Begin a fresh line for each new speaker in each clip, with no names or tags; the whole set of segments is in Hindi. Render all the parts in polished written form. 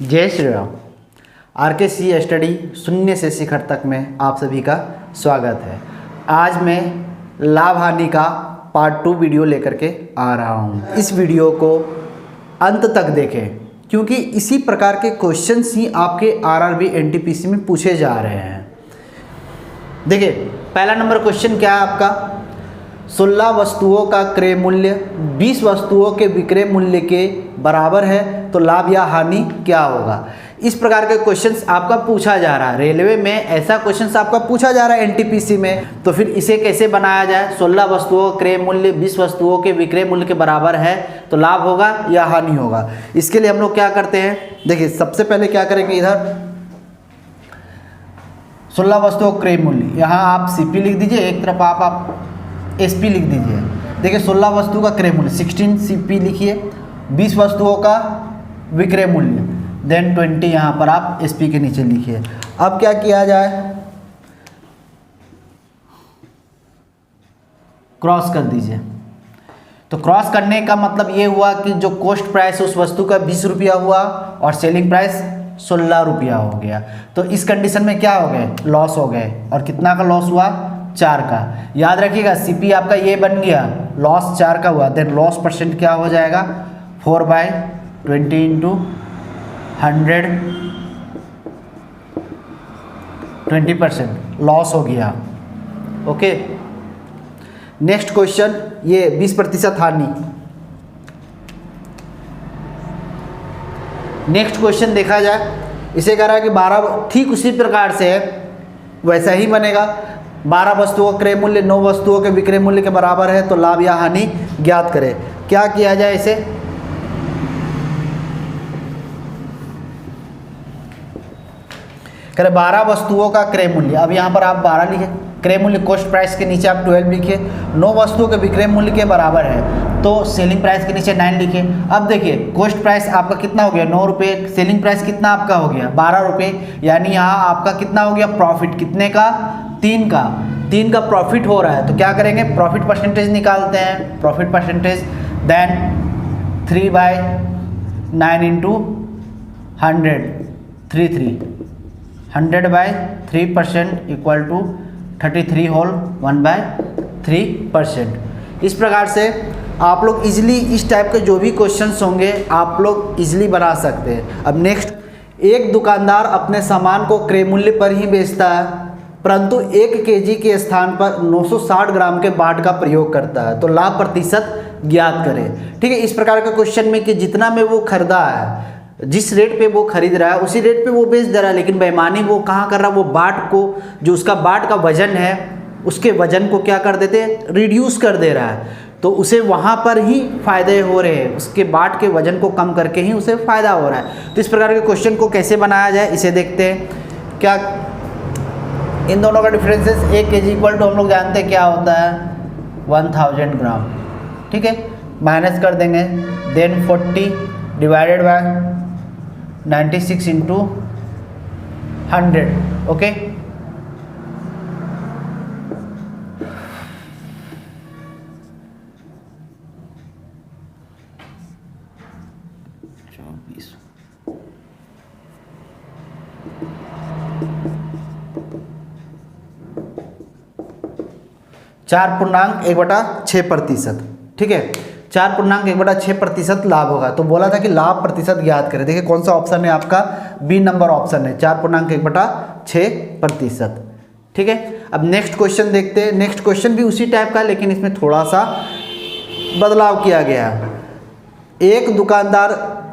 जय श्री राम। RKC स्टडी शून्य से शिखर तक में आप सभी का स्वागत है। आज मैं लाभ हानि का पार्ट 2 वीडियो लेकर के आ रहा हूँ। इस वीडियो को अंत तक देखें क्योंकि इसी प्रकार के क्वेश्चंस ही आपके RRB NTPC में पूछे जा रहे हैं। देखिए, पहला नंबर क्वेश्चन क्या है आपका, 16 वस्तुओं का क्रय मूल्य 20 वस्तुओं के विक्रय मूल्य के बराबर है तो लाभ या हानि क्या होगा। इस प्रकार के क्वेश्चंस आपका पूछा जा रहा है। रेलवे में ऐसा क्वेश्चंस आपका पूछा जा रहा है NTPC में, तो फिर इसे कैसे बनाया जाए। 16 वस्तुओं का क्रय मूल्य 20 वस्तुओं के विक्रय मूल्य के बराबर है तो लाभ होगा या हानि होगा। इसके लिए हम लोग क्या करते हैं, देखिए सबसे पहले क्या करेंगे, इधर 16 वस्तुओं का क्रय मूल्य, यहाँ आप CP लिख दीजिए, एक तरफ आप SP लिख दीजिए। देखिए 16 वस्तु का क्रय मूल्य 16 CP लिखिए, 20 वस्तुओं का विक्रय मूल्य देन 20 यहाँ पर आप SP के नीचे लिखिए। अब क्या किया जाए, क्रॉस कर दीजिए। तो क्रॉस करने का मतलब ये हुआ कि जो कॉस्ट प्राइस उस वस्तु का 20 रुपया हुआ और सेलिंग प्राइस 16 रुपया हो गया। तो इस कंडीशन में क्या हो गए, लॉस हो गए। और कितना का लॉस हुआ, 4 का। याद रखिएगा CP आपका ये बन गया, लॉस 4 का हुआ, देन लॉस परसेंट क्या हो जाएगा, 4/20 × 100 20% लॉस हो गया। ओके, नेक्स्ट क्वेश्चन, ये 20% हानि। नेक्स्ट क्वेश्चन देखा जाए, इसे कह रहा है कि 12, ठीक उसी प्रकार से है वैसा ही बनेगा। 12 वस्तुओं का क्रय मूल्य 9 वस्तुओं के विक्रय मूल्य के बराबर है तो लाभ या हानि ज्ञात करें। क्या किया जाए, इसे करें 12 वस्तुओं का क्रय मूल्य। अब यहाँ पर आप 12 लिखे, क्रय मूल्य कॉस्ट प्राइस के नीचे आप 12 लिखिए। 9 वस्तुओं के विक्रय मूल्य के बराबर है तो सेलिंग प्राइस के नीचे 9 लिखिए। अब देखिए कॉस्ट प्राइस आपका कितना हो गया, 9 रुपये, सेलिंग प्राइस कितना आपका हो गया, 12 रुपये, यानी यहाँ आपका कितना हो गया प्रॉफिट, कितने का, 3 का प्रॉफिट हो रहा है। तो क्या करेंगे, प्रॉफिट परसेंटेज निकालते हैं। Profit percentage then 3/9 × 100 33 100/3% equal to 33 whole 1/3%। इस प्रकार से आप लोग इजीली इस टाइप के जो भी क्वेश्चंस होंगे आप लोग इजीली बना सकते हैं। अब नेक्स्ट, एक दुकानदार अपने सामान को क्रय मूल्य पर ही बेचता है परंतु 1 kg के स्थान पर 960 ग्राम के बाट का प्रयोग करता है तो लाभ प्रतिशत ज्ञात करें। ठीक है, इस प्रकार का क्वेश्चन में कि जितना में वो खरीदा है, जिस रेट पे वो खरीद रहा है उसी रेट पे वो बेच दे रहा है, लेकिन बेईमानी वो कहाँ कर रहा है, वो बाट को, जो उसका बाट का वजन है उसके वजन को क्या कर देते हैं, रिड्यूस कर दे रहा है। तो उसे वहाँ पर ही फायदे हो रहे हैं, उसके बाट के वजन को कम करके ही उसे फ़ायदा हो रहा है। तो इस प्रकार के क्वेश्चन को कैसे बनाया जाए इसे देखते हैं। क्या इन दोनों का डिफरेंसेस, 1 kg इक्वल टू हम लोग जानते हैं क्या होता है, 1000 ग्राम। ठीक है, माइनस कर देंगे, देन 40 डिवाइडेड बाय 96 × 100। ओके, चार पूर्णांक 1/6%। ठीक है, 4.1/6% लाभ होगा। तो बोला था कि लाभ प्रतिशत ज्ञात करें। देखिए कौन सा ऑप्शन है आपका, B नंबर ऑप्शन है, 4.1/6%। ठीक है, अब नेक्स्ट क्वेश्चन देखते हैं। नेक्स्ट क्वेश्चन भी उसी टाइप का लेकिन इसमें थोड़ा सा बदलाव किया गया है। एक दुकानदार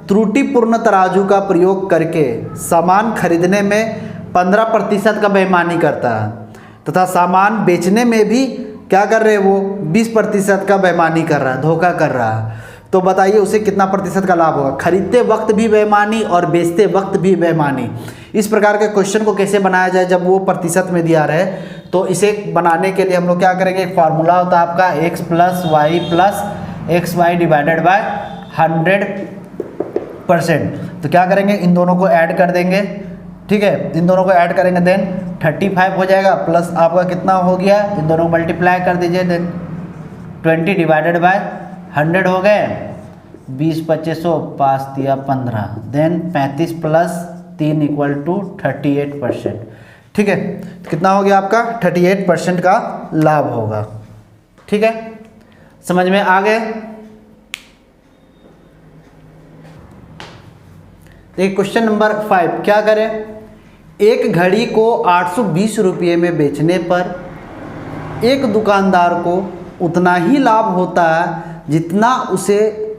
त्रुटिपूर्ण तराजू का प्रयोग करके सामान खरीदने में 15% का बेईमानी करता है तथा सामान बेचने में भी क्या कर रहे हैं, वो 20% का बेईमानी कर रहा है, धोखा कर रहा है। तो बताइए उसे कितना प्रतिशत का लाभ होगा। खरीदते वक्त भी बेईमानी और बेचते वक्त भी बेईमानी। इस प्रकार के क्वेश्चन को कैसे बनाया जाए जब वो प्रतिशत में दिया रहे। तो इसे बनाने के लिए हम लोग क्या करेंगे, एक फार्मूला होता है आपका x + y + xy divided by 100%। तो क्या करेंगे, इन दोनों को ऐड कर देंगे। ठीक है, इन दोनों को ऐड करेंगे देन 35 हो जाएगा, प्लस आपका कितना हो गया, इन दोनों को मल्टीप्लाई कर दीजिए, देन 20 डिवाइडेड बाय 100 हो गए, 20 2500 पास दिया 15, देन 35 प्लस 3 इक्वल टू 38%। ठीक है, तो कितना हो गया आपका 38% का लाभ होगा। ठीक है, समझ में आ गए। देखिए क्वेश्चन नंबर 5 क्या करें, एक घड़ी को 820 रुपये में बेचने पर एक दुकानदार को उतना ही लाभ होता है जितना उसे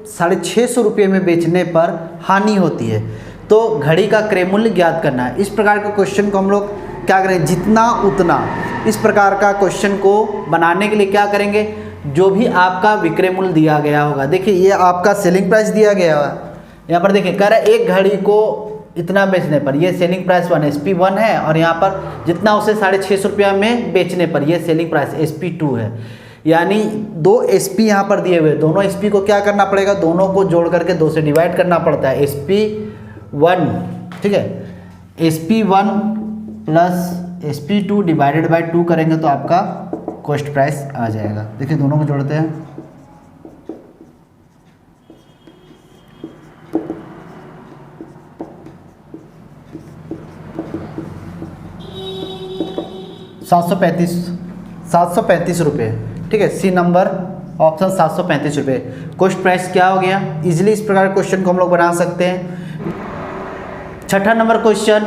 650 रुपये में बेचने पर हानि होती है। तो घड़ी का क्रय मूल्य ज्ञात करना है। इस प्रकार के क्वेश्चन को हम लोग क्या करें, जितना उतना, इस प्रकार का क्वेश्चन को बनाने के लिए क्या करेंगे, जो भी आपका विक्रय मूल्य दिया गया होगा, देखिए ये आपका सेलिंग प्राइस दिया गया है, यहाँ पर देखिए कह रहा है एक घड़ी को इतना बेचने पर, ये सेलिंग प्राइस 1 SP1 है, और यहाँ पर जितना उसे 650 रुपया में बेचने पर ये सेलिंग प्राइस SP2 है। यानी 2 SP यहाँ पर दिए हुए, दोनों SP को क्या करना पड़ेगा, दोनों को जोड़ करके 2 से डिवाइड करना पड़ता है, SP1। ठीक है, SP1 plus SP2 divided by 2 करेंगे तो आपका कॉस्ट प्राइस आ जाएगा। देखिए दोनों को जोड़ते हैं, सात सौ पैंतीस रुपये। ठीक है, सी नंबर ऑप्शन 735 रुपये। कॉस्ट प्राइस क्या हो गया, इजीली इस प्रकार क्वेश्चन को हम लोग बना सकते हैं। छठा नंबर क्वेश्चन,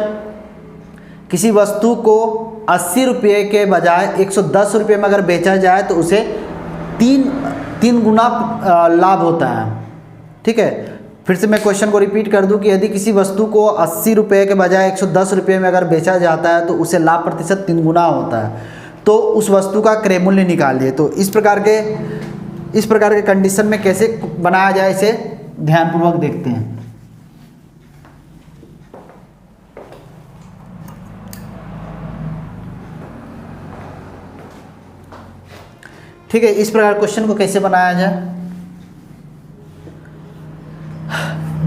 किसी वस्तु को 80 रुपये के बजाय 110 रुपये में अगर बेचा जाए तो उसे तीन गुना लाभ होता है। ठीक है, फिर से मैं क्वेश्चन को रिपीट कर दूं कि यदि किसी वस्तु को 80 रुपये के बजाय 110 रुपये में अगर बेचा जाता है तो उसे लाभ प्रतिशत 3 गुना होता है। तो उस वस्तु का क्रय मूल्य निकालिए। तो इस प्रकार के कंडीशन में कैसे बनाया जाए, इसे ध्यानपूर्वक देखते हैं। ठीक है, इस प्रकार क्वेश्चन को कैसे बनाया जाए,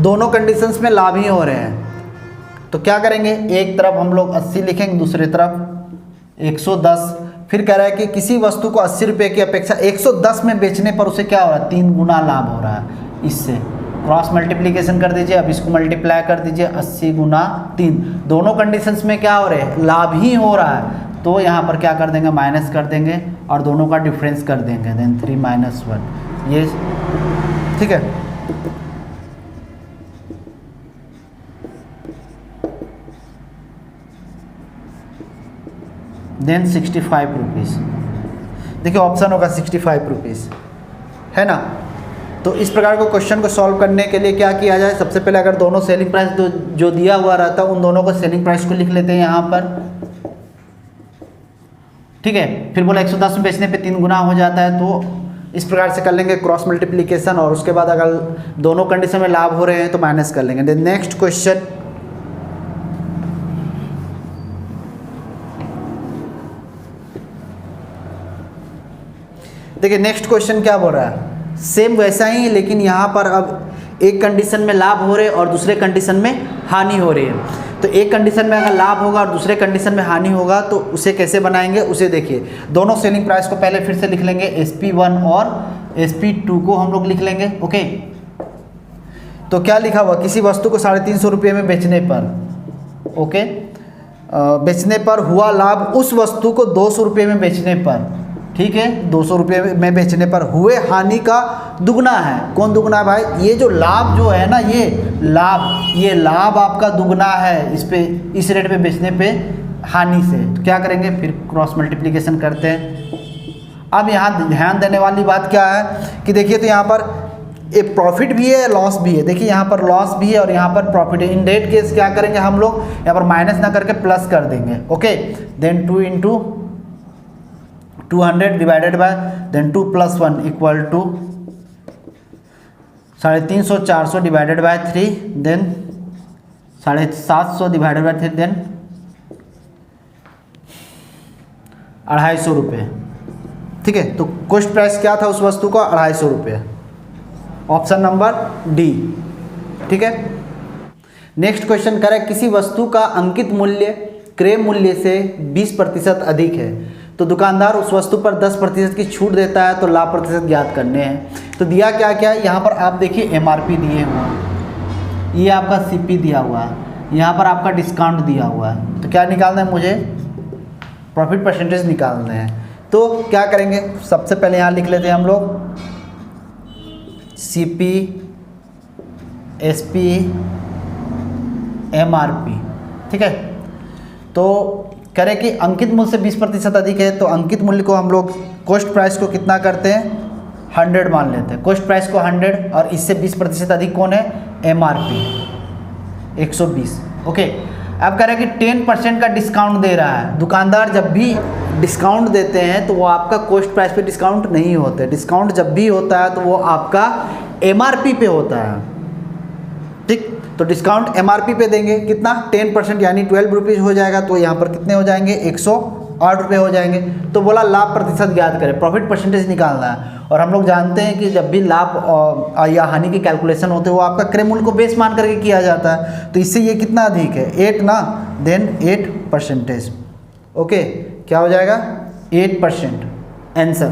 दोनों कंडीशंस में लाभ ही हो रहे हैं तो क्या करेंगे, एक तरफ हम लोग 80 लिखेंगे, दूसरी तरफ 110। फिर कह रहा है कि किसी वस्तु को 80 रुपये की अपेक्षा 110 में बेचने पर उसे क्या हो रहा है, 3 गुना लाभ हो रहा है। इससे क्रॉस मल्टीप्लिकेशन कर दीजिए, अब इसको मल्टीप्लाई कर दीजिए, 80 गुना 3, दोनों कंडीशंस में क्या हो रहे हैं, लाभ ही हो रहा है। तो यहाँ पर क्या कर देंगे, माइनस कर देंगे और दोनों का डिफरेंस कर देंगे, देन 3 - 1 ये। ठीक है, देन 65 रुपीज़। देखिए ऑप्शन होगा 65 रुपीज़, है ना। तो इस प्रकार को क्वेश्चन को सॉल्व करने के लिए क्या किया जाए, सबसे पहले अगर दोनों सेलिंग प्राइस जो दिया हुआ रहता है उन दोनों को सेलिंग प्राइस को लिख लेते हैं यहाँ पर। ठीक है, फिर बोला 110 में बेचने पे 3 गुना हो जाता है, तो इस प्रकार से कर लेंगे क्रॉस मल्टीप्लिकेशन, और उसके बाद अगर दोनों कंडीशन में लाभ हो रहे हैं तो माइनस कर लेंगे। देन नेक्स्ट क्वेश्चन, देखिए नेक्स्ट क्वेश्चन क्या बोल रहा है, सेम वैसा ही, लेकिन यहाँ पर अब एक कंडीशन में लाभ हो रहे हैं और दूसरे कंडीशन में हानि हो रही है। तो एक कंडीशन में अगर लाभ होगा और दूसरे कंडीशन में हानि होगा तो उसे कैसे बनाएंगे, उसे देखिए। दोनों सेलिंग प्राइस को पहले फिर से लिख लेंगे, SP1 और SP2 को हम लोग लिख लेंगे। ओके, तो क्या लिखा हुआ, किसी वस्तु को 350 रुपये में बेचने पर, ओके, बेचने पर हुआ लाभ उस वस्तु को 200 रुपये में बेचने पर, ठीक है, 200 रुपये में बेचने पर हुए हानि का दुगना है। कौन दुगना है भाई, ये जो लाभ जो है ना, ये लाभ आपका दुगना है इस रेट पे बेचने पे हानि से। तो क्या करेंगे, फिर क्रॉस मल्टीप्लिकेशन करते हैं। अब यहाँ ध्यान देने वाली बात क्या है कि देखिए, तो यहाँ पर एक प्रॉफिट भी है, लॉस भी है। देखिए यहाँ पर लॉस भी है और यहाँ पर प्रॉफिट है। इन डेट केस क्या करेंगे हम लोग, यहाँ पर माइनस ना करके प्लस कर देंगे। Okay, then 2 × 200 divided by then 2 + 1 equal to 350 400 divided by 3, then 750 divided by 3, then 250 रुपये। ठीक है, तो कॉस्ट प्राइस क्या था उस वस्तु का, 250 रुपये। Option number D. ठीक है, नेक्स्ट क्वेश्चन करें, किसी वस्तु का अंकित मूल्य क्रय मूल्य से 20% अधिक है तो दुकानदार उस वस्तु पर 10% की छूट देता है, तो लाभ प्रतिशत ज्ञात करने हैं। तो दिया क्या क्या है यहाँ पर आप देखिए, MRP दिए हुआ है, ये आपका CP दिया हुआ है, यहाँ पर आपका डिस्काउंट दिया हुआ है। तो क्या निकालना है मुझे, प्रॉफिट परसेंटेज निकालना है। तो क्या करेंगे, सबसे पहले यहाँ लिख लेते हैं हम लोग CP SP MRP, ठीक है। तो करें कि अंकित मूल्य से 20% अधिक है, तो अंकित मूल्य को हम लोग कॉस्ट प्राइस को कितना करते हैं, 100 मान लेते हैं, कॉस्ट प्राइस को 100, और इससे 20% अधिक कौन है, MRP 120। ओके, अब कह रहे हैं कि 10% का डिस्काउंट दे रहा है। दुकानदार जब भी डिस्काउंट देते हैं तो वो आपका कॉस्ट प्राइस पे डिस्काउंट नहीं होते, डिस्काउंट जब भी होता है तो वो आपका MRP पे होता है, ठीक। तो डिस्काउंट MRP पे देंगे, कितना, 10%, यानी 12 रुपीज़ हो जाएगा। तो यहाँ पर कितने हो जाएंगे, 108 रुपये हो जाएंगे। तो बोला लाभ प्रतिशत ज्ञात करें, प्रॉफिट परसेंटेज निकालना है। और हम लोग जानते हैं कि जब भी लाभ या हानि की कैलकुलेशन होते हैं वो आपका क्रय मूल्य को बेस मान करके किया जाता है। तो इससे ये कितना अधिक है, 8 ना, देन 8%। ओके, क्या हो जाएगा, 8% आंसर।